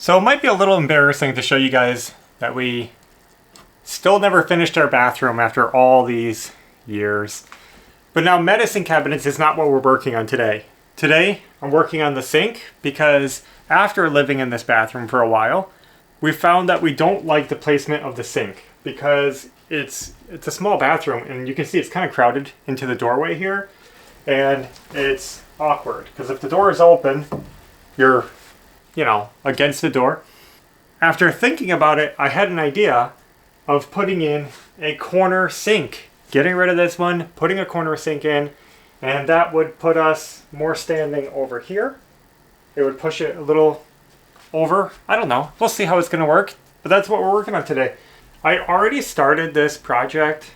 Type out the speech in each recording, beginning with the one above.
So it might be a little embarrassing to show you guys that we still never finished our bathroom after all these years. But now medicine cabinets is not what we're working on today. Today, I'm working on the sink because after living in this bathroom for a while, we found that we don't like the placement of the sink because it's a small bathroom and you can see it's kind of crowded into the doorway here, and it's awkward because if the door is open, you're, against the door. After thinking about it, I had an idea of putting in a corner sink. Getting rid of this one, putting a corner sink in, and that would put us more standing over here. It would push it a little over. I don't know. We'll see how it's going to work, but that's what we're working on today. I already started this project,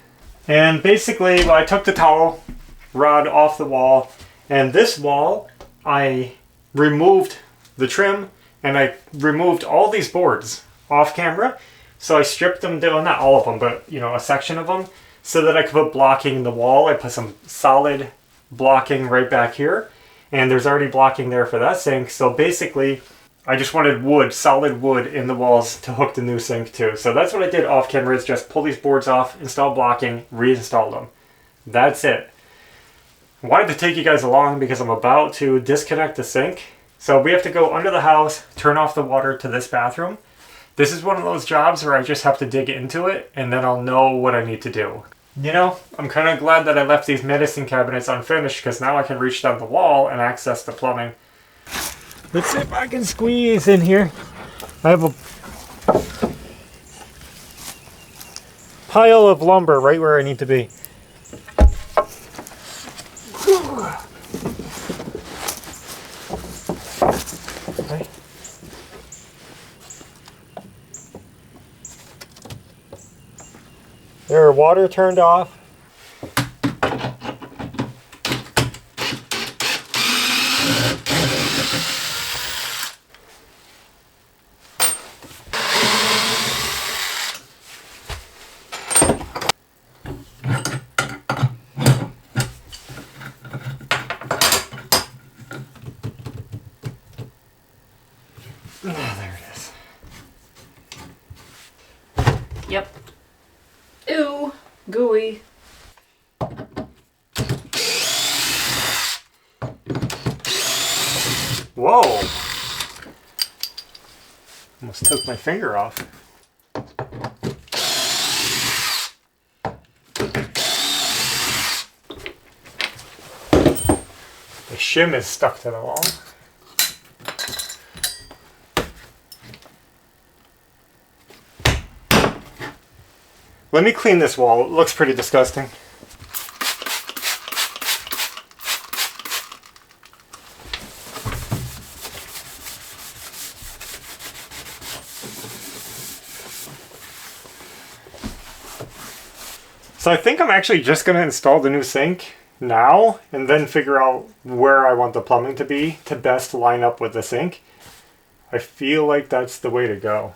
and basically I took the towel rod off the wall, and this wall I removed the trim and I removed all these boards off camera. So I stripped them down, not all of them, but a section of them, so that I could put blocking in the wall. I put some solid blocking right back here, and there's already blocking there for that sink. So basically I just wanted wood, solid wood in the walls to hook the new sink to. So that's what I did off camera, is just pull these boards off, install blocking, reinstall them. That's it. I wanted to take you guys along because I'm about to disconnect the sink. So we have to go under the house, turn off the water to this bathroom. This is one of those jobs where I just have to dig into it and then I'll know what I need to do. I'm kind of glad that I left these medicine cabinets unfinished because now I can reach down the wall and access the plumbing. Let's see if I can squeeze in here. I have a pile of lumber right where I need to be. Okay. There, water turned off. There it is. Yep. Ew. Gooey. Whoa! Almost took my finger off. The shim is stuck to the wall. Let me clean this wall. It looks pretty disgusting. So I think I'm actually just going to install the new sink now and then figure out where I want the plumbing to be to best line up with the sink. I feel like that's the way to go.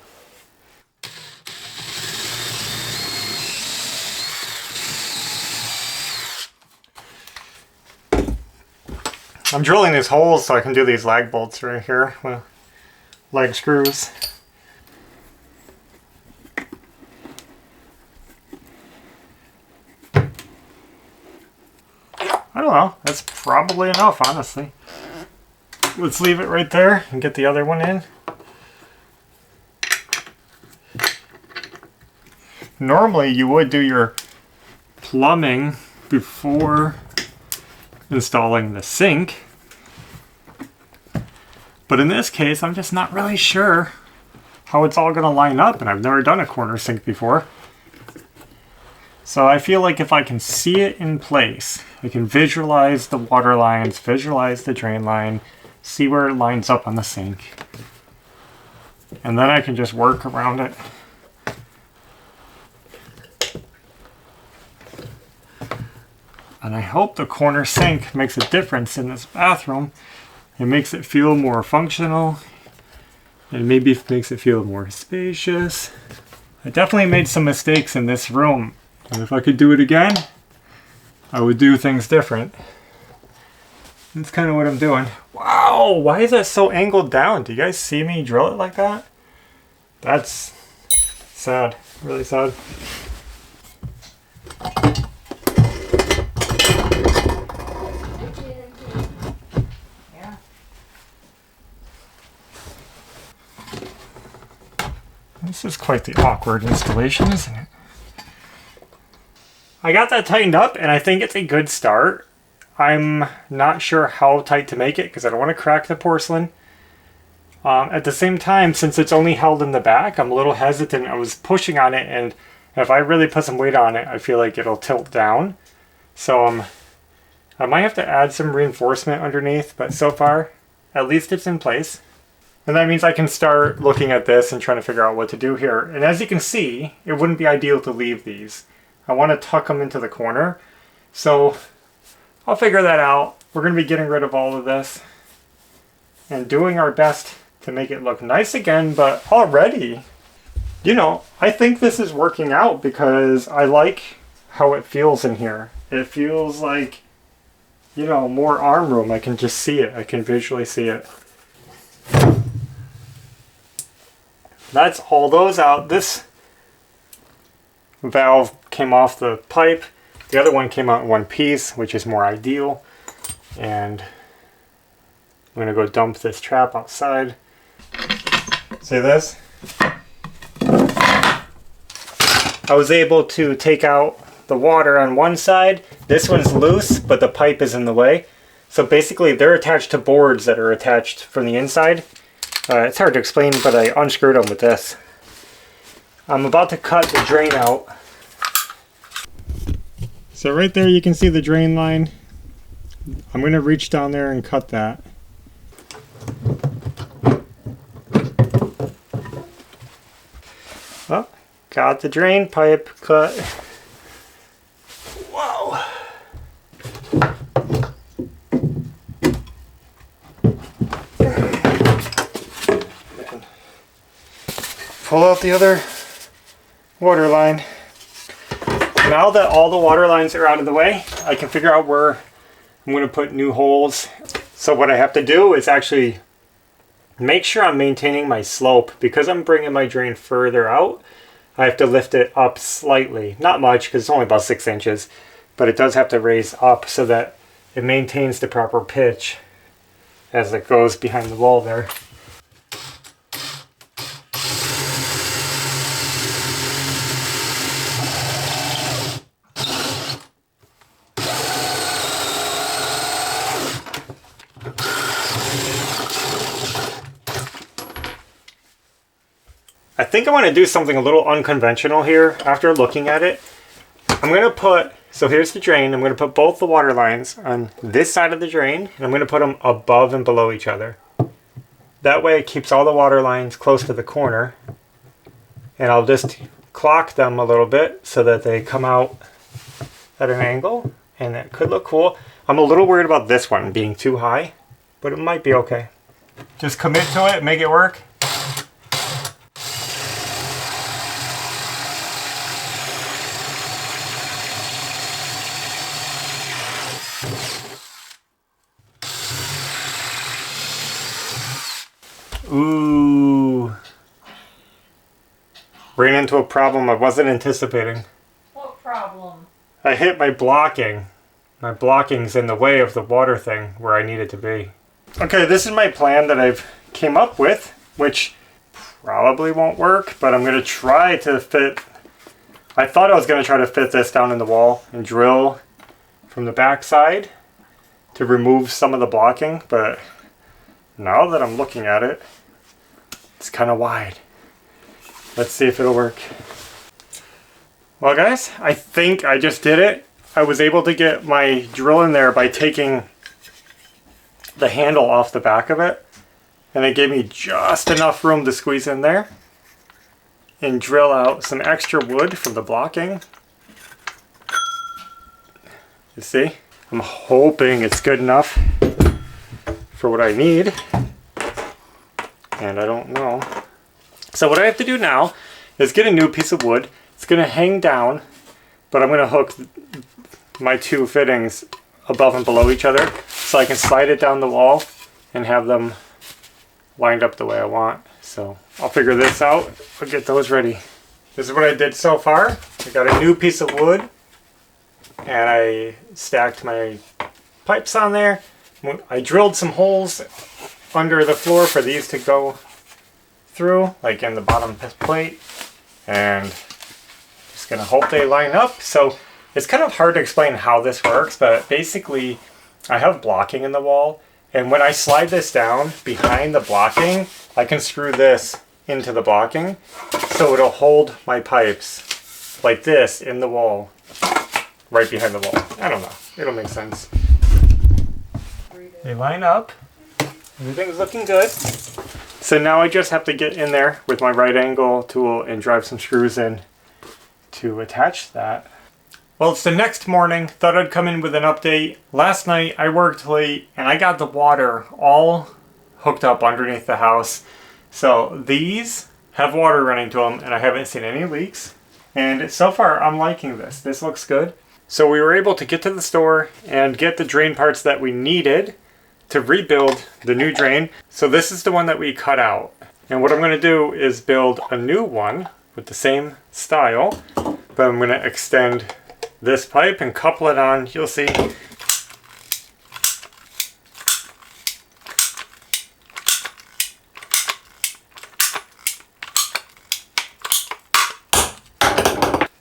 I'm drilling these holes so I can do these lag bolts right here with leg screws. I don't know, that's probably enough, honestly. Let's leave it right there and get the other one in. Normally you would do your plumbing before installing the sink, but in this case I'm just not really sure how it's all going to line up, and I've never done a corner sink before. So I feel like if I can see it in place, I can visualize the water lines, visualize the drain line, see where it lines up on the sink, and then I can just work around it. And I hope the corner sink makes a difference in this bathroom. It makes it feel more functional, and maybe it makes it feel more spacious. I definitely made some mistakes in this room, and if I could do it again, I would do things different. That's kind of what I'm doing. Wow, why is that so angled down? Do you guys see me drill it like that? That's sad, really sad. Yeah. This is quite the awkward installation, isn't it? I got that tightened up and I think it's a good start. I'm not sure how tight to make it because I don't want to crack the porcelain. At the same time, since it's only held in the back, I'm a little hesitant. I was pushing on it, and if I really put some weight on it, I feel like it'll tilt down. So I might have to add some reinforcement underneath, but so far, at least it's in place. And that means I can start looking at this and trying to figure out what to do here. And as you can see, it wouldn't be ideal to leave these. I want to tuck them into the corner. So I'll figure that out. We're going to be getting rid of all of this and doing our best to make it look nice again, but already, you know, I think this is working out because I like how it feels in here. It feels like, you know, more arm room. I can just see it. I can visually see it. That's all those out. This valve came off the pipe. The other one came out in one piece, which is more ideal. And I'm gonna go dump this trap outside. See this? I was able to take out the water on one side. This one's loose, but the pipe is in the way. So basically they're attached to boards that are attached from the inside. It's hard to explain, but I unscrewed them with this. I'm about to cut the drain out. So right there you can see the drain line. I'm going to reach down there and cut that. Oh, got the drain pipe cut. Whoa. Pull out the other water line. Now that all the water lines are out of the way, I can figure out where I'm going to put new holes. So what I have to do is actually make sure I'm maintaining my slope. Because I'm bringing my drain further out, I have to lift it up slightly. Not much, because it's only about 6 inches, but it does have to raise up so that it maintains the proper pitch as it goes behind the wall there. I think I want to do something a little unconventional here after looking at it. I'm going to put, so here's the drain, I'm going to put both the water lines on this side of the drain, and I'm going to put them above and below each other. That way it keeps all the water lines close to the corner, and I'll just clock them a little bit so that they come out at an angle, and that could look cool. I'm a little worried about this one being too high, but it might be okay. Just commit to it, make it work. Ooh. Ran into a problem I wasn't anticipating. What problem? I hit my blocking. My blocking's in the way of the water thing where I need it to be. Okay, this is my plan that I've came up with, which probably won't work, but I'm going to try to fit... I thought I was going to try to fit this down in the wall and drill from the back side to remove some of the blocking, but now that I'm looking at it, it's kind of wide. Let's see if it'll work. Well guys, I think I just did it. I was able to get my drill in there by taking the handle off the back of it. And it gave me just enough room to squeeze in there and drill out some extra wood from the blocking. You see? I'm hoping it's good enough for what I need. And I don't know. So what I have to do now is get a new piece of wood. It's going to hang down, but I'm going to hook my two fittings above and below each other. so I can slide it down the wall and have them lined up the way I want. So I'll figure this out. I'll get those ready. This is what I did so far. I got a new piece of wood and I stacked my pipes on there. I drilled some holes under the floor for these to go through, like in the bottom plate, and just gonna hope they line up. So it's kind of hard to explain how this works, but basically I have blocking in the wall, and when I slide this down behind the blocking, I can screw this into the blocking so it'll hold my pipes like this in the wall, right behind the wall. I don't know, it'll make sense. They line up, everything's looking good. So now I just have to get in there with my right angle tool and drive some screws in to attach that. Well, it's the next morning. Thought I'd come in with an update. Last night I worked late and I got the water all hooked up underneath the house. So these have water running to them and I haven't seen any leaks. And so far I'm liking this. This looks good. So we were able to get to the store and get the drain parts that we needed to rebuild the new drain. So this is the one that we cut out. And what I'm going to do is build a new one with the same style, but I'm going to extend this pipe and couple it on. You'll see.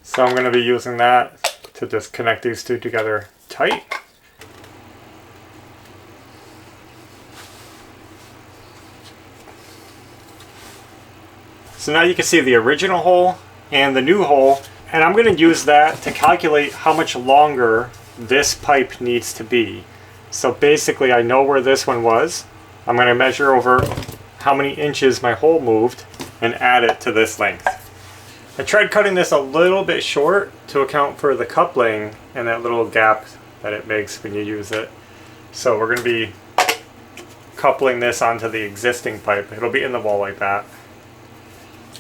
So I'm going to be using that to just connect these two together tight. So now you can see the original hole and the new hole, and I'm going to use that to calculate how much longer this pipe needs to be. So basically I know where this one was. I'm going to measure over how many inches my hole moved and add it to this length. I tried cutting this a little bit short to account for the coupling and that little gap that it makes when you use it. So we're going to be coupling this onto the existing pipe. It'll be in the wall like that.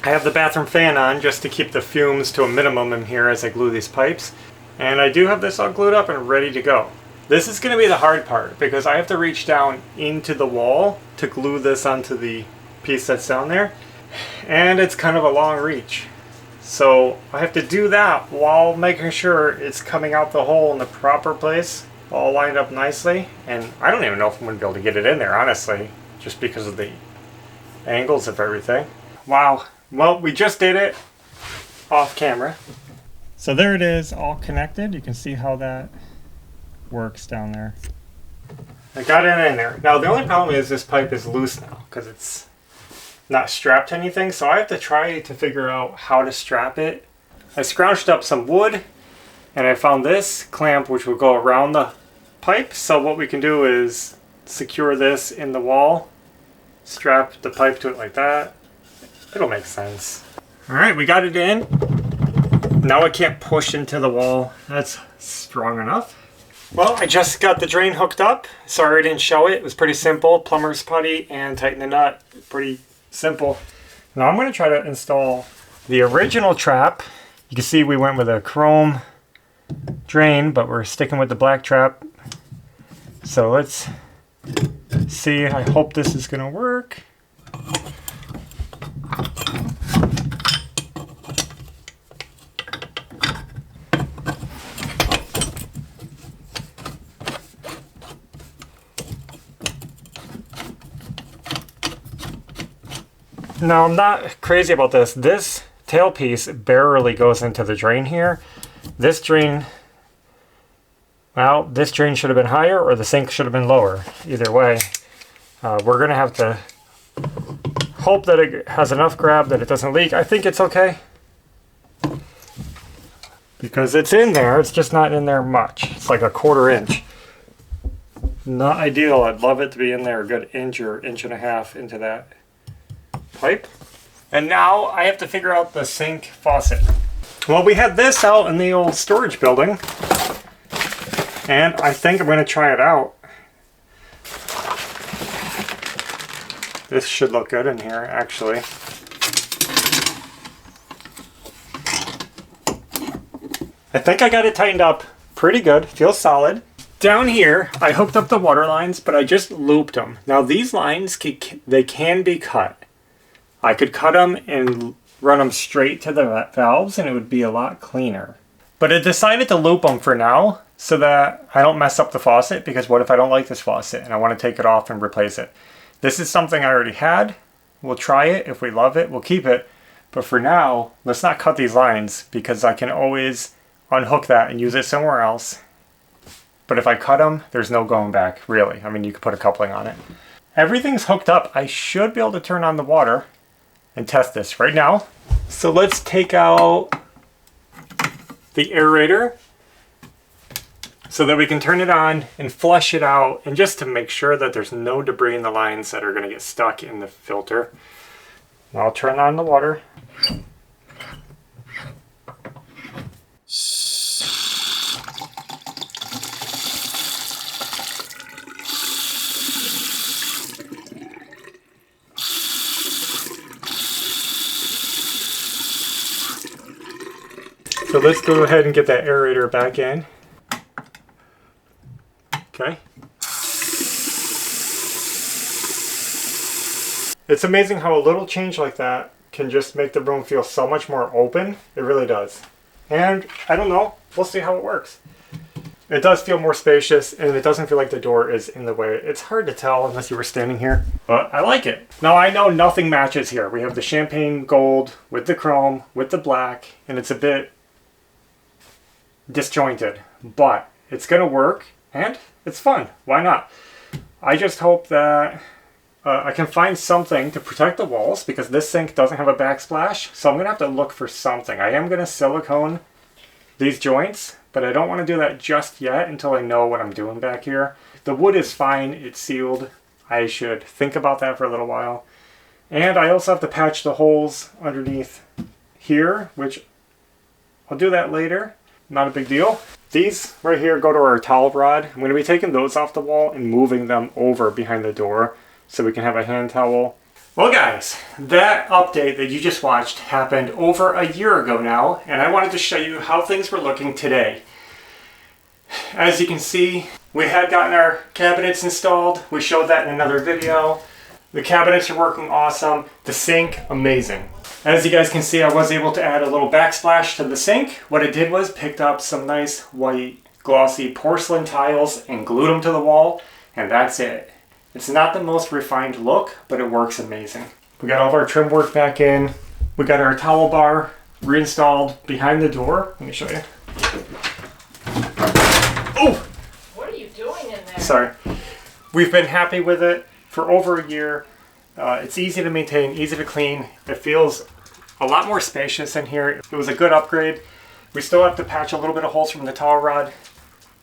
I have the bathroom fan on just to keep the fumes to a minimum in here as I glue these pipes. And I do have this all glued up and ready to go. This is going to be the hard part because I have to reach down into the wall to glue this onto the piece that's down there. And it's kind of a long reach. So I have to do that while making sure it's coming out the hole in the proper place, all lined up nicely. And I don't even know if I'm going to be able to get it in there, honestly, just because of the angles of everything. Wow. Well, we just did it off camera. So there it is, all connected. You can see how that works down there. I got it in there. Now the only problem is this pipe is loose now because it's not strapped to anything. So I have to try to figure out how to strap it. I scrounged up some wood and I found this clamp which will go around the pipe. So what we can do is secure this in the wall, strap the pipe to it like that. It'll make sense. Alright, we got it in. Now I can't push into the wall. That's strong enough. Well, I just got the drain hooked up. Sorry I didn't show it. It was pretty simple. Plumber's putty and tighten the nut. Pretty simple. Now I'm going to try to install the original trap. You can see we went with a chrome drain, but we're sticking with the black trap. So let's see. I hope this is going to work. Now, I'm not crazy about this. This tailpiece barely goes into the drain here. This drain, well, this drain should have been higher or the sink should have been lower. Either way, we're going to have to hope that it has enough grab that it doesn't leak. I think it's okay. Because it's in there, it's just not in there much. It's like a 1/4 inch. Not ideal. I'd love it to be in there a good inch or inch and a half into that pipe. And now I have to figure out the sink faucet. Well, we had this out in the old storage building, and I think I'm going to try it out. This should look good in here, actually. I think I got it tightened up pretty good. Feels solid. Down here, I hooked up the water lines, but I just looped them. Now these lines, they can be cut. I could cut them and run them straight to the valves and it would be a lot cleaner. But I decided to loop them for now so that I don't mess up the faucet, because what if I don't like this faucet and I want to take it off and replace it? This is something I already had. We'll try it. If we love it, we'll keep it. But for now, let's not cut these lines because I can always unhook that and use it somewhere else. But if I cut them, there's no going back, really. I mean, you could put a coupling on it. Everything's hooked up. I should be able to turn on the water and test this right now. So let's take out the aerator so that we can turn it on and flush it out, and just to make sure that there's no debris in the lines that are going to get stuck in the filter. I'll turn on the water. So let's go ahead and get that aerator back in. Okay. It's amazing how a little change like that can just make the room feel so much more open. It really does. And I don't know, we'll see how it works. It does feel more spacious and it doesn't feel like the door is in the way. It's hard to tell unless you were standing here, but I like it. Now I know nothing matches here. We have the champagne gold with the chrome, with the black, and it's a bit disjointed, but it's gonna work and it's fun. Why not? I just hope that I can find something to protect the walls, because this sink doesn't have a backsplash, so I'm gonna have to look for something. I am gonna silicone these joints, but I don't want to do that just yet until I know what I'm doing back here. The wood is fine, it's sealed. I should think about that for a little while. And I also have to patch the holes underneath here, which I'll do that later. Not a big deal. These right here go to our towel rod. I'm going to be taking those off the wall and moving them over behind the door so we can have a hand towel. Well guys, that update that you just watched happened over a year ago now, and I wanted to show you how things were looking today. As you can see, we had gotten our cabinets installed. We showed that in another video. The cabinets are working awesome. The sink, amazing. As you guys can see, I was able to add a little backsplash to the sink. What I did was picked up some nice white glossy porcelain tiles and glued them to the wall, and that's it. It's not the most refined look, but it works amazing. We got all of our trim work back in. We got our towel bar reinstalled behind the door. Let me show you. Oh! What are you doing in there? Sorry. We've been happy with it for over a year. It's easy to maintain, easy to clean. It feels a lot more spacious in here. It was a good upgrade. We still have to patch a little bit of holes from the towel rod.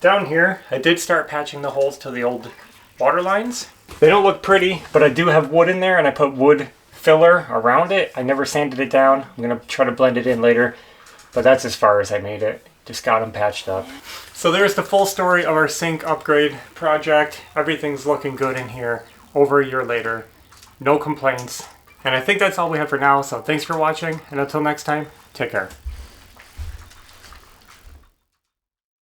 Down here, I did start patching the holes to the old water lines. They don't look pretty, but I do have wood in there, and I put wood filler around it. I never sanded it down. I'm gonna try to blend it in later, but that's as far as I made it. Just got them patched up. So there's the full story of our sink upgrade project. Everything's looking good in here over a year later. No complaints. And I think that's all we have for now, so thanks for watching, and until next time, take care.